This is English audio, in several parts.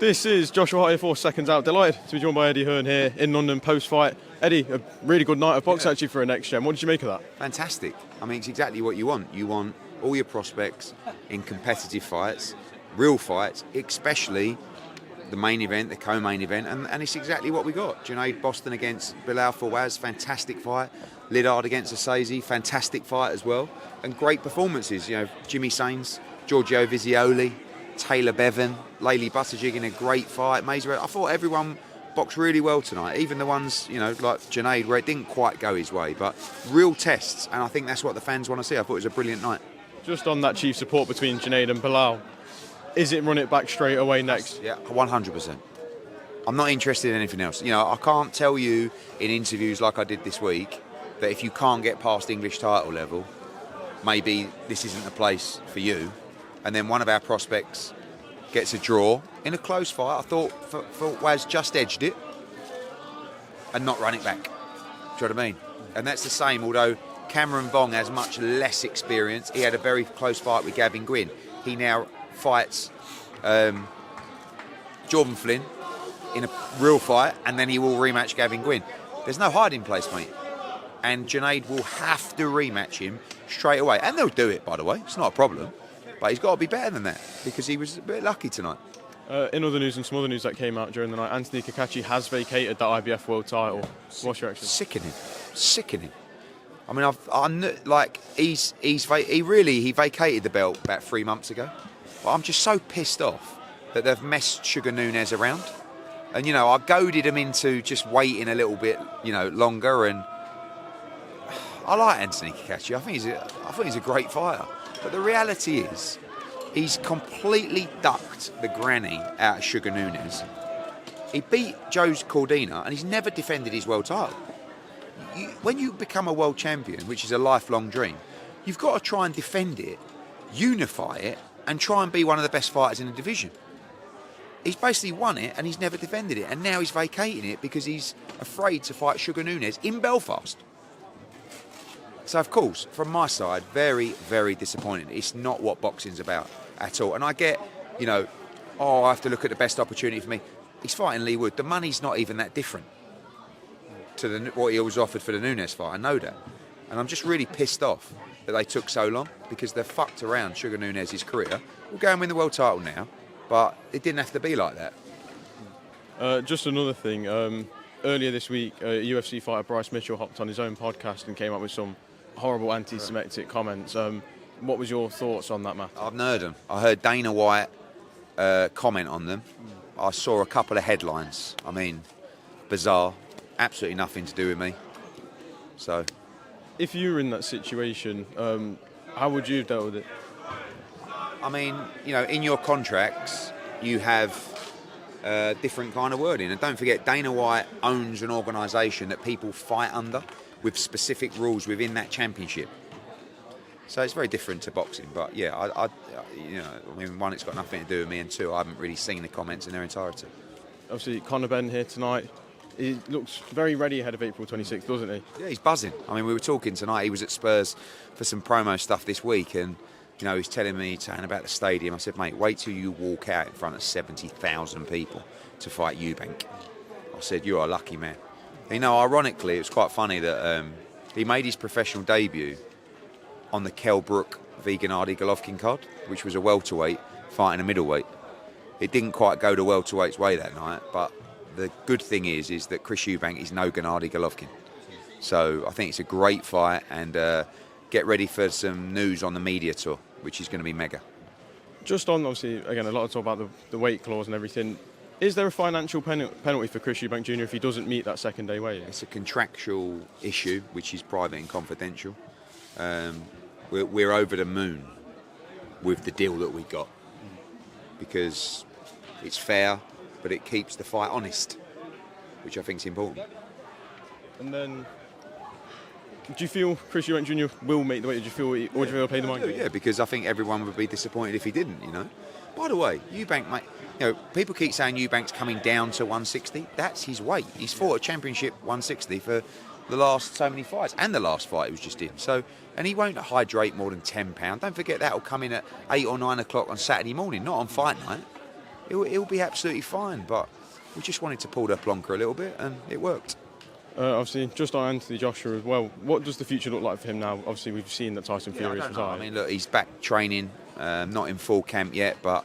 This is Josh Hart here for Seconds Out. Delighted to be joined by Eddie Hearn here in London post-fight. Eddie, a really good night of boxing actually for a next gen. What did you make of that? Fantastic. I mean, it's exactly what you want. You want all your prospects in competitive fights, real fights, especially the main event, the co-main event, and it's exactly what we got. Junaid Boston against Bilal Fawaz, fantastic fight. Lidard against Asazi, fantastic fight as well. And great performances. You know, Jimmy Sains, Giorgio Vizioli, Taylor Bevan, Leigh Buttigieg in a great fight. I thought everyone boxed really well tonight, even the ones, you know, like Junaid, where it didn't quite go his way, but real tests, and I think that's what the fans want to see. I thought it was a brilliant night. Just on that chief support between Junaid and Bilal, is it run it back straight away next? Yeah, 100%. I'm not interested in anything else. You know, I can't tell you in interviews like I did this week that if you can't get past English title level, maybe this isn't the place for you. And then one of our prospects gets a draw in a close fight. I thought Waz just edged it and not run it back. Do you know what I mean? And that's the same, although Cameron Bong has much less experience. He had a very close fight with Gavin Gwynn. He now fights Jordan Flynn in a real fight, and then he will rematch Gavin Gwynn. There's no hiding place, mate. And Junaid will have to rematch him straight away. And they'll do it, by the way. It's not a problem. But he's got to be better than that, because he was a bit lucky tonight. In other news and some other news that came out during the night, Anthony Cacace has vacated that IBF world title. What's your reaction? Sickening. I mean, he vacated the belt about 3 months ago. But I'm just so pissed off that they've messed Sugar Nunes around. And, you know, I goaded him into just waiting a little bit, you know, longer. And I like Anthony Cacace. I think he's a great fighter. But the reality is, he's completely ducked the granny out of Sugar Nunes. He beat Joe Cordina, and he's never defended his world title. When you become a world champion, which is a lifelong dream, you've got to try and defend it, unify it, and try and be one of the best fighters in the division. He's basically won it, and he's never defended it. And now he's vacating it because he's afraid to fight Sugar Nunes in Belfast. So, of course, from my side, very, very disappointing. It's not what boxing's about at all. And I get, you know, I have to look at the best opportunity for me. He's fighting Leigh Wood. The money's not even that different to what he was offered for the Nunes fight. I know that. And I'm just really pissed off that they took so long, because they've fucked around Sugar Nunes' career. We'll go and win the world title now, but it didn't have to be like that. Just another thing. Earlier this week, UFC fighter Bryce Mitchell hopped on his own podcast and came up with some horrible anti-Semitic comments. What was your thoughts on that, Matt? I've heard them. I heard Dana White comment on them. I saw a couple of headlines. I mean, bizarre. Absolutely nothing to do with me. So, if you were in that situation, how would you have dealt with it? I mean, you know, in your contracts, you have different kind of wording. And don't forget, Dana White owns an organisation that people fight under, with specific rules within that championship. So it's very different to boxing. But yeah, I mean, one, it's got nothing to do with me, and two, I haven't really seen the comments in their entirety. Obviously, Conor Benn here tonight. He looks very ready ahead of April 26th, doesn't he? Yeah, he's buzzing. I mean, we were talking tonight. He was at Spurs for some promo stuff this week, and you know, he's telling about the stadium. I said, mate, wait till you walk out in front of 70,000 people to fight Eubank. I said, you are a lucky man. You know, ironically, it was quite funny that he made his professional debut on the Kell Brook Vegan Ardy Golovkin card, which was a welterweight fighting a middleweight. It didn't quite go the welterweight's way that night, but the good thing is that Chris Eubank is no Gennady Golovkin. So I think it's a great fight, and get ready for some news on the media tour, which is going to be mega. Just on, obviously, again, a lot of talk about the weight clause and everything. Is there a financial penalty for Chris Eubank Jr. if he doesn't meet that second-day weigh-in? It's a contractual issue, which is private and confidential. We're over the moon with the deal that we got, because it's fair, but it keeps the fight honest, which I think is important. And then, do you feel Chris Eubank Jr. will make the weight? Do you feel he'll play the mind game? Yeah, because I think everyone would be disappointed if he didn't, you know. By the way, Eubank, mate, you know, people keep saying Eubank's coming down to 160. That's his weight. He's fought a championship 160 for the last so many fights, and the last fight he was just in. So, and he won't hydrate more than £10. Don't forget that'll come in at 8 or 9 o'clock on Saturday morning, not on fight night. he'll be absolutely fine. But we just wanted to pull the plonker a little bit, and it worked. Obviously, just on Anthony Joshua as well, what does the future look like for him now? Obviously, we've seen that Tyson Fury is retired. I mean, look, he's back training, not in full camp yet, but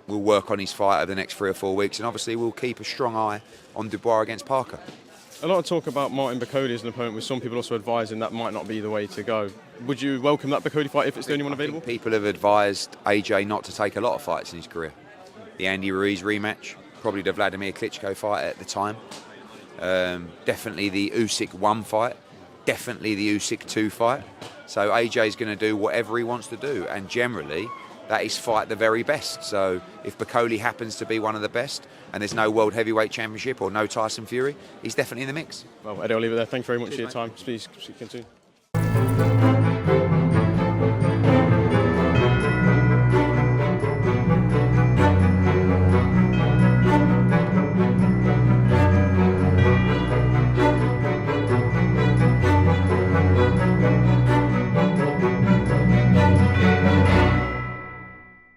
we'll work on his fight over the next 3 or 4 weeks, and obviously we'll keep a strong eye on Dubois against Parker. A lot of talk about Martin Bakody as an opponent, with some people also advising that might not be the way to go. Would you welcome that Bakody fight if it's the only one available? People have advised AJ not to take a lot of fights in his career. The Andy Ruiz rematch, probably the Vladimir Klitschko fight at the time. Definitely the Usyk 1 fight, definitely the Usyk 2 fight. So AJ's going to do whatever he wants to do, and generally that is fight the very best. So if Bakody happens to be one of the best and there's no World Heavyweight Championship or no Tyson Fury, he's definitely in the mix. Well, Eddie, I'll leave it there. Thank you very much for your time. Please, soon.